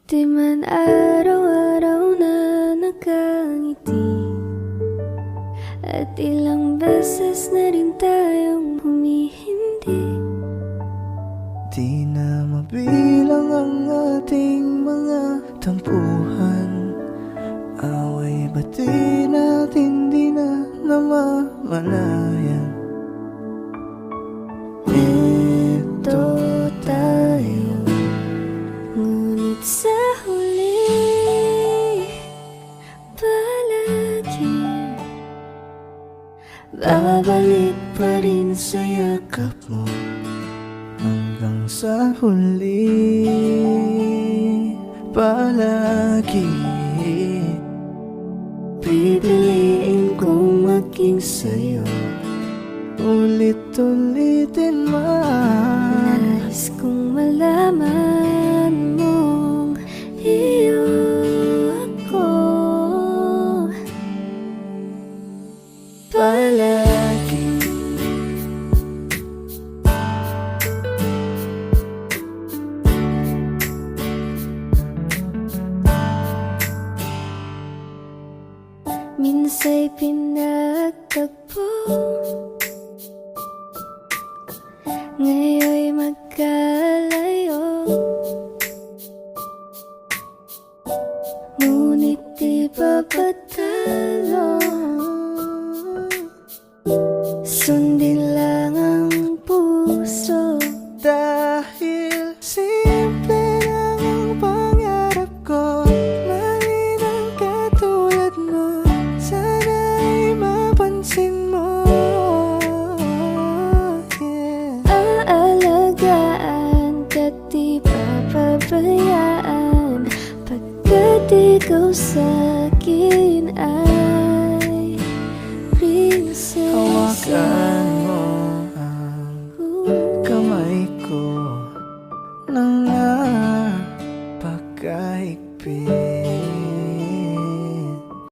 Di man araw-araw na nakangiti, at ilang beses na rin tayong humihindi. Di na mabilang ang ating mga tampuhan, away bati natin di na namamalayan. Ito tayo, ngunit sa huli palagi babalik pa rin sa yakap mo. Hanggang sa huli palagi pipiliin kong maging sa'yo. Ulit-ulitin man, Nais kong malaman mong iyo ako palagi. Minsa'y pinagtagpo, ngayon'y magkalayo, ngunit di pa patalo. Sundin lang ang puso, dahil simple lang ang pangarap ko. Mahalin ang katulad mo, sana'y mapansin mo. aalagaan ka't di papabayaan, pagkat ikaw sa'kin ay prinsesa. Hawakan mo ang kamay ko nang napakahigpit.